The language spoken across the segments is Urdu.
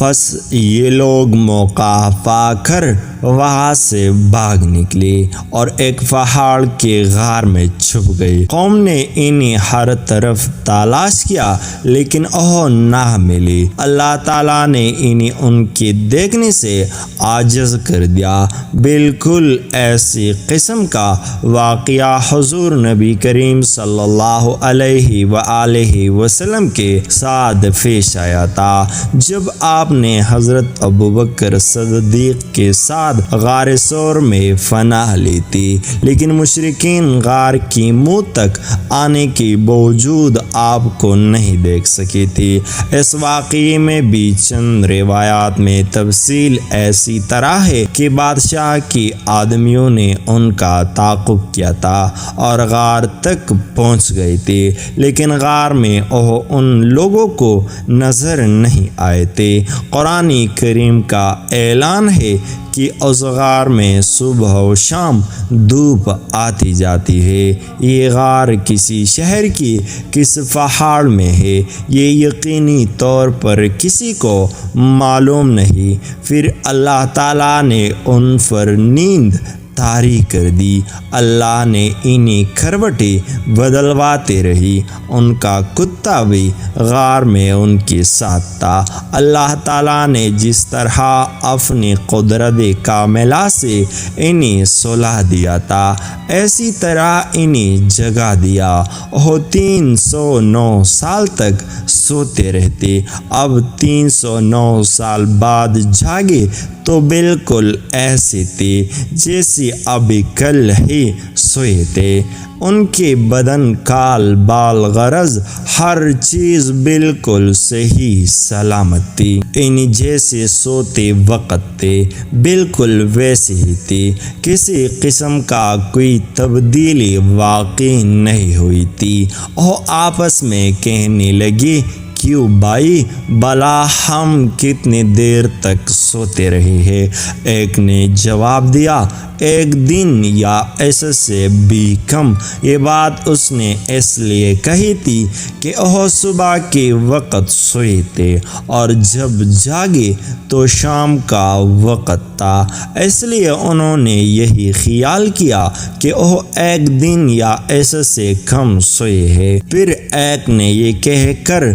پس یہ لوگ موقع پا کر وہاں سے بھاگ نکلے اور ایک پہاڑ کے غار میں چھپ گئے۔ قوم نے انہیں ہر طرف تلاش کیا لیکن وہ نہ ملے۔ اللہ تعالیٰ نے انہیں ان کے دیکھنے سے عاجز کر دیا۔ بالکل ایسی قسم کا واقعہ حضور نبی کریم صلی اللہ علیہ وآلہ وسلم کے ساتھ پیش آیا تھا جب آپ نے حضرت ابوبکر صدیق کے ساتھ غار ثور میں پناہ لی تھی، لیکن مشرکین غار کی منہ تک آنے کے باوجود آپ کو نہیں دیکھ سکی تھی۔ اس واقعے میں بھی چند روایات میں تفصیل ایسی طرح ہے کہ بادشاہ کے آدمیوں نے ان کا تعاقب کیا تھا اور غار تک پہنچ گئے تھے، لیکن غار میں وہ ان لوگوں کو نظر نہیں آئے تھے۔ قرآن کریم کا اعلان ہے کہ اس غار میں صبح و شام دھوپ آتی جاتی ہے۔ یہ غار کسی شہر کی کس پہاڑ میں ہے یہ یقینی طور پر کسی کو معلوم نہیں۔ پھر اللہ تعالیٰ نے ان پر نیند طاری کر دی۔ اللہ نے انہیں کروٹیں بدلواتے رہی۔ ان کا کتا بھی غار میں ان کے ساتھ تھا۔ اللہ تعالیٰ نے جس طرح اپنی قدرت کاملہ سے انہیں سلا دیا تھا اسی طرح انہیں جگا دیا۔ وہ 309 سال تک سوتے رہتے۔ اب 309 سال بعد جاگے تو بالکل ایسے تھے جیسے ابھی کل ہی سوئے تھے۔ ان کے بدن کال بال غرض ہر چیز بالکل صحیح سلامت تھی۔ ان جیسے سوتے وقت تھے بالکل ویسے ہی تھے۔ کسی قسم کا کوئی تبدیلی واقع نہیں ہوئی تھی۔ وہ آپس میں کہنے لگے، کیوں بھائی بلا ہم کتنی دیر تک سوتے رہے ہیں؟ ایک نے جواب دیا، 1 دن یا اس سے بھی کم۔ یہ بات اس نے اس لیے کہی تھی کہ وہ صبح کے وقت سوئے تھے اور جب جاگے تو شام کا وقت تھا، اس لیے انہوں نے یہی خیال کیا کہ وہ 1 دن یا اس سے کم سوئے ہیں۔ پھر ایک نے یہ کہہ کر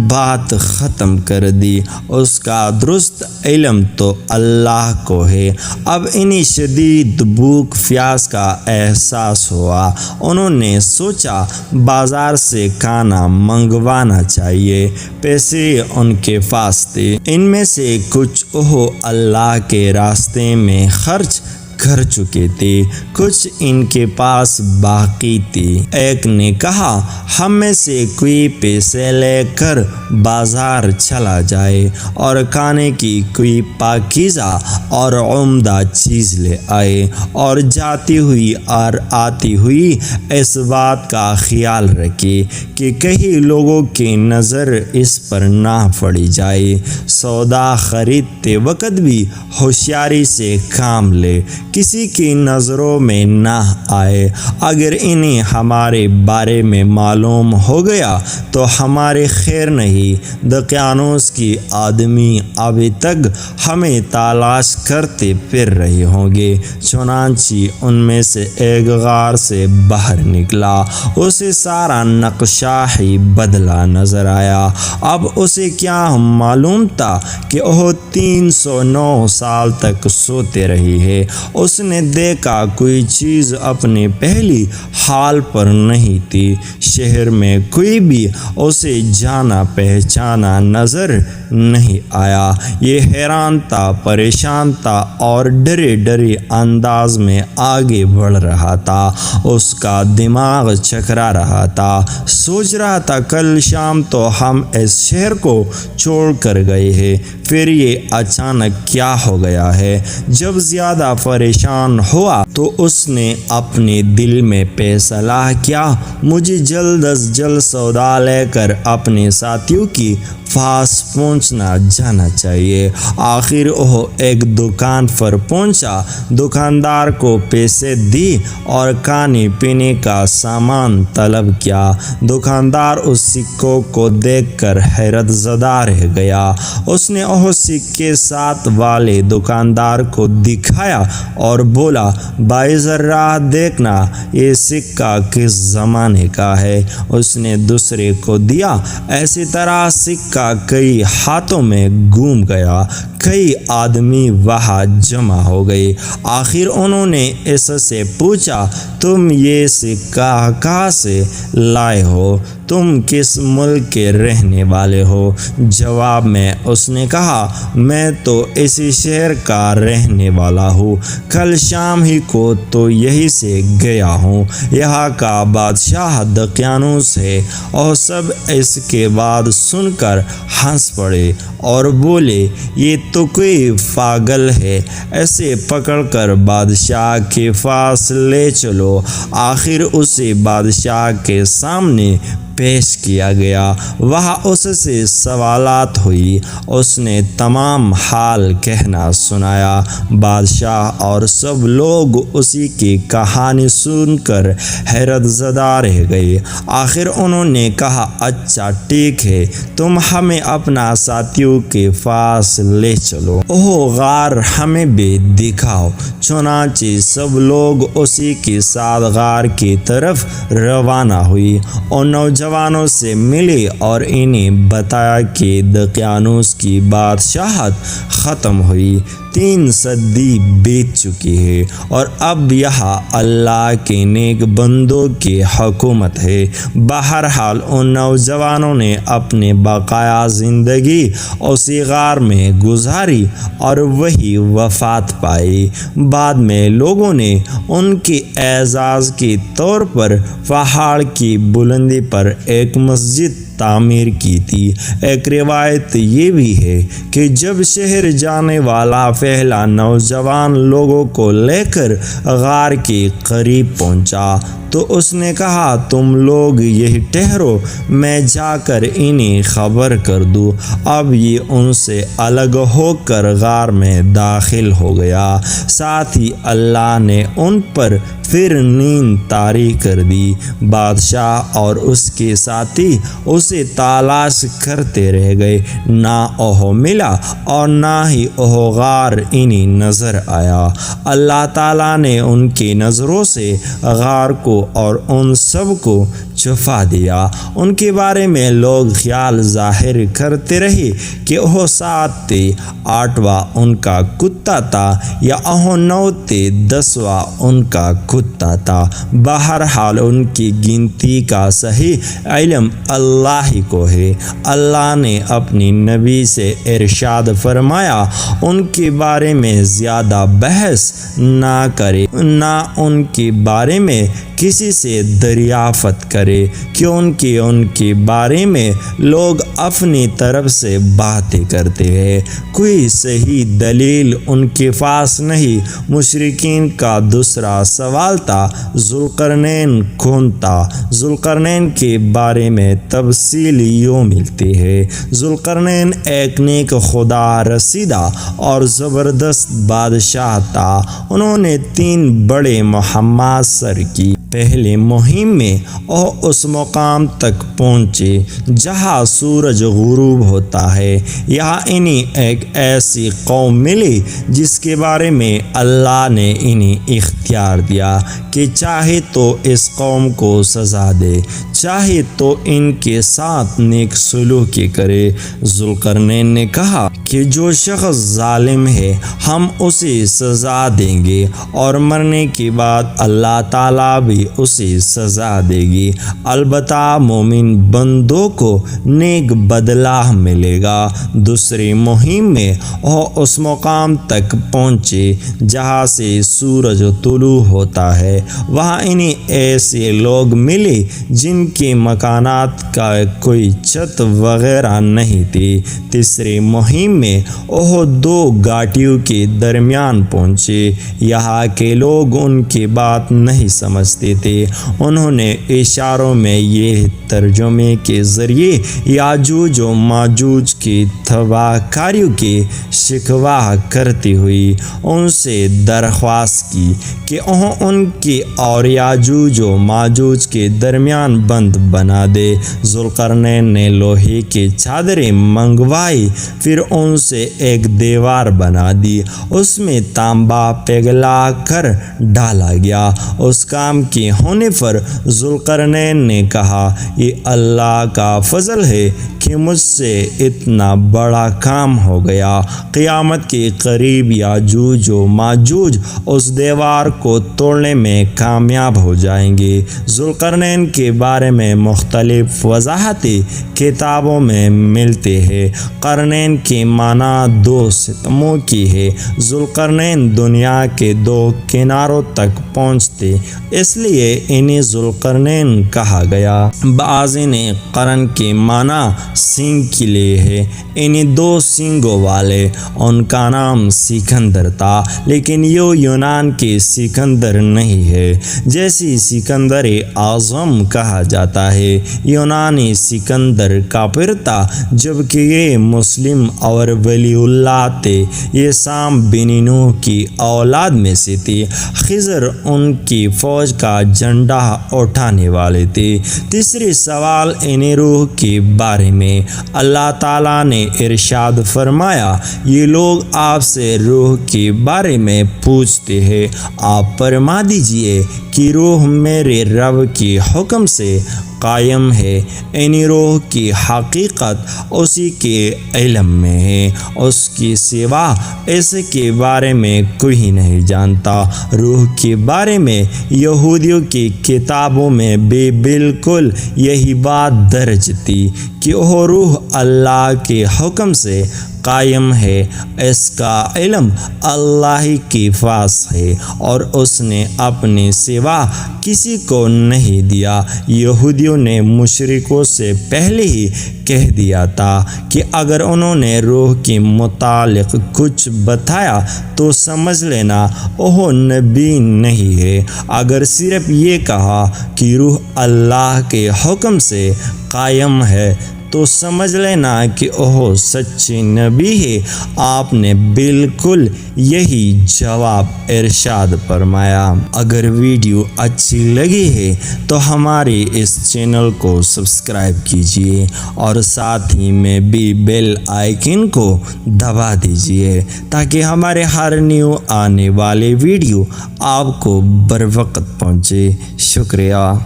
بات ختم کر دی، اس کا درست علم تو اللہ کو ہے۔ اب انہیں شدید بھوک پیاس کا احساس ہوا۔ انہوں نے سوچا بازار سے کھانا منگوانا چاہیے۔ پیسے ان کے پاس تھے، ان میں سے کچھ وہ اللہ کے راستے میں خرچ کر چکے تھے، کچھ ان کے پاس باقی تھی۔ ایک نے کہا، ہم میں سے کوئی پیسے لے کر بازار چلا جائے اور کھانے کی کوئی پاکیزہ اور عمدہ چیز لے آئے، اور جاتی ہوئی اور آتی ہوئی اس بات کا خیال رکھے کہ کہیں لوگوں کی نظر اس پر نہ پڑی جائے۔ سودا خریدتے وقت بھی ہوشیاری سے کام لے، کسی کی نظروں میں نہ آئے۔ اگر انہیں ہمارے بارے میں معلوم ہو گیا تو ہمارے خیر نہیں، دقیانوس کی آدمی ابھی تک ہمیں تلاش کرتے پھر رہے ہوں گے۔ چنانچہ ان میں سے ایک غار سے باہر نکلا، اسے سارا نقشہ ہی بدلا نظر آیا۔ اب اسے کیا معلوم تھا کہ وہ 309 سال تک سوتے رہے ہیں۔ اس نے دیکھا کوئی چیز اپنے پہلی حال پر نہیں تھی۔ شہر میں کوئی بھی اسے جانا پہچانا نظر نہیں آیا۔ یہ حیران تھا، پریشان تھا اور ڈرے ڈرے انداز میں آگے بڑھ رہا تھا۔ اس کا دماغ چکرا رہا تھا، سوچ رہا تھا کل شام تو ہم اس شہر کو چھوڑ کر گئے ہیں، پھر یہ اچانک کیا ہو گیا ہے؟ جب زیادہ پریشان پریشان ہوا تو اس نے اپنے دل میں فیصلہ کیا مجھے جلد از جلد سودا لے کر اپنے ساتھیوں کی پاس پہنچنا جانا چاہیے۔ آخر وہ ایک دکان پر پہنچا، دکاندار کو پیسے دی اور کھانے پینے کا سامان طلب کیا۔ دکاندار اس سکوں کو دیکھ کر حیرت زدہ رہ گیا۔ اس نے وہ سکے ساتھ والے دکاندار کو دکھایا اور بولا، بھائی ذرا دیکھنا یہ سکہ کس زمانے کا ہے۔ اس نے دوسرے کو دیا۔ اسی طرح سکہ کئی ہاتھوں میں گھوم گیا۔ کئی آدمی وہاں جمع ہو گئے۔ آخر انہوں نے اس سے پوچھا، تم یہ سکہ کہاں سے لائے ہو؟ تم کس ملک کے رہنے والے ہو؟ جواب میں اس نے کہا، میں تو اسی شہر کا رہنے والا ہوں، کل شام ہی کو تو یہی سے گیا ہوں۔ یہاں کا بادشاہ دقیانوس ہے۔ اور سب اس کے بعد سن کر ہنس پڑے اور بولے، یہ تو کوئی پاگل ہے، اسے پکڑ کر بادشاہ کے پاس لے چلو۔ آخر اسے بادشاہ کے سامنے پیش کیا گیا۔ وہاں اس سے سوالات ہوئی۔ اس نے تمام حال کہنا سنایا۔ بادشاہ اور سب لوگ اسی کی کہانی سن کر حیرت زدہ رہ گئے۔ آخر انہوں نے کہا، اچھا ٹھیک ہے، تم ہمیں اپنا ساتھیوں کے پاس لے چلو، وہ غار ہمیں بھی دکھاؤ۔ چنانچہ سب لوگ اسی کے ساتھ غار کی طرف روانہ ہوئی اور نوجوانوں سے ملی اور انہیں بتایا کہ دقیانوس کی بادشاہت ختم ہوئی، 3 صدی بیت چکی ہے اور اب یہاں اللہ کے نیک بندوں کی حکومت ہے۔ بہرحال ان نوجوانوں نے اپنی بقایا زندگی اسی غار میں گزاری اور وہی وفات پائی۔ بعد میں لوگوں نے ان کے اعزاز کے طور پر پہاڑ کی بلندی پر ایک مسجد تعمیر کی تھی۔ ایک روایت یہ بھی ہے کہ جب شہر جانے والا پہلا نوجوان لوگوں کو لے کر غار کے قریب پہنچا تو اس نے کہا، تم لوگ یہی ٹھہرو، میں جا کر انہیں خبر کر دوں۔ اب یہ ان سے الگ ہو کر غار میں داخل ہو گیا۔ ساتھ ہی اللہ نے ان پر پھر نیند طاری کر دی۔ بادشاہ اور اس کے ساتھی اسے تلاش کرتے رہ گئے، نہ وہ ملا اور نہ ہی وہ غار انہیں نظر آیا۔ اللہ تعالیٰ نے ان کی نظروں سے غار کو اور ان سب کو چھپا دیا۔ ان کے بارے میں لوگ خیال ظاہر کرتے رہے کہ وہ 7 تھے، 8واں ان کا کتا تھا، یا وہ 9 تھے، 10واں ان کا کتا تھا۔ بہرحال ان کی گنتی کا صحیح علم اللہ ہی کو ہے۔ اللہ نے اپنی نبی سے ارشاد فرمایا، ان کے بارے میں زیادہ بحث نہ کرے، نہ ان کے بارے میں کسی سے دریافت کرے، کیونکہ ان کے بارے میں لوگ اپنی طرف سے باتیں کرتے ہیں، کوئی صحیح دلیل ان کے پاس نہیں۔ مشرکین کا دوسرا سوال تھا، ذوالقرنین کون تھا؟ ذوالقرنین کے بارے میں تفصیل یوں ملتی ہے، ذوالقرنین ایک نیک خدا رسیدہ اور زبردست بادشاہ تھا۔ انہوں نے 3 بڑے مہمات سر کی۔ پہلے مہم میں وہ اس مقام تک پہنچے جہاں سورج غروب ہوتا ہے۔ یہاں انہیں ایک ایسی قوم ملی جس کے بارے میں اللہ نے انہیں اختیار دیا کہ چاہے تو اس قوم کو سزا دے، چاہے تو ان کے ساتھ نیک سلوکی کرے۔ ذوالقرنین نے کہا کہ جو شخص ظالم ہے ہم اسے سزا دیں گے اور مرنے کے بعد اللہ تعالیٰ بھی اسے سزا دے گی۔ البتہ مومن بندوں کو نیک بدلہ ملے گا۔ دوسری مہم میں وہ اس مقام تک پہنچے جہاں سے سورج طلوع ہوتا ہے۔ وہاں انہیں ایسے لوگ ملے جن کے مکانات کا کوئی چھت وغیرہ نہیں تھی۔ تیسری مہم میں وہ دو گھاٹیوں کے درمیان پہنچے۔ یہاں کے لوگ ان کی بات نہیں سمجھتے تھے۔ انہوں نے اشاروں میں یہ ترجمے کے ذریعے یاجوج و ماجوج کی تباہ کاریوں کی شکوہ کرتی ہوئی ان سے درخواست کی کہ ان کے اور یاجوج و ماجوج کے درمیان بند بنا دے۔ ذوالقرنین نے لوہے کی چادریں منگوائی، پھر ان سے ایک دیوار بنا دی، اس میں تانبا پگھلا کر ڈالا گیا۔ اس کام کے ہونے پر ذوالقرنین نے کہا، یہ اللہ کا فضل ہے کہ مجھ سے اتنا بڑا کام ہو گیا۔ قیامت کے قریب یاجوج و ماجوج اس دیوار کو توڑنے میں کامیاب ہو جائیں گے۔ ذوالقرنین کے بارے میں مختلف وضاحتیں کتابوں میں ملتے ہیں۔ قرنین کے معنی دو ستموں کی ہے۔ ذوالقرنین دنیا کے دو کناروں تک پہنچتے، اس لیے انہیں ذوالقرنین کہا گیا۔ بعض نے قرن کے معنی سینگ کے لیے ہے، انہیں دو سینگوں والے۔ ان کا نام سکندر تھا، لیکن یہ یونان کے سکندر نہیں ہے جیسی سکندر اعظم کہا جاتا ہے۔ یونانی سکندر کافر تھا، جبکہ یہ مسلم اور ولی اللہ تھے۔ یہ سام بن نوح کی اولاد میں سے تھے۔ خضر ان کی فوج کا جھنڈا اٹھانے والے تھے۔ تیسری سوال انہیں روح کے بارے میں۔ اللہ تعالیٰ نے ارشاد فرمایا، یہ لوگ آپ سے روح کے بارے میں پوچھتے ہیں، آپ فرما دیجئے کہ روح میرے رب کے حکم سے قائم ہے۔ انہیں روح کی حقیقت اسی کے علم میں ہے، اس کے سوا اس کے بارے میں کوئی نہیں جانتا۔ روح کے بارے میں یہودیوں کی کتابوں میں بھی بالکل یہی بات درج تھی کہ وہ روح اللہ کے حکم سے قائم ہے۔ اس کا علم اللہ کے پاس ہے اور اس نے اپنے سوا کسی کو نہیں دیا۔ یہودیوں نے مشرکوں سے پہلے ہی کہہ دیا تھا کہ اگر انہوں نے روح کے متعلق کچھ بتایا تو سمجھ لینا وہ نبی نہیں ہے۔ اگر صرف یہ کہا کہ روح اللہ کے حکم سے قائم ہے تو سمجھ لینا کہ وہ سچے نبی ہے۔ آپ نے بالکل یہی جواب ارشاد فرمایا۔ اگر ویڈیو اچھی لگی ہے تو ہمارے اس چینل کو سبسکرائب کیجیے اور ساتھ ہی میں بھی بیل آئیکن کو دبا دیجیے تاکہ ہمارے ہر نیو آنے والے ویڈیو آپ کو بر وقت پہنچے۔ شکریہ۔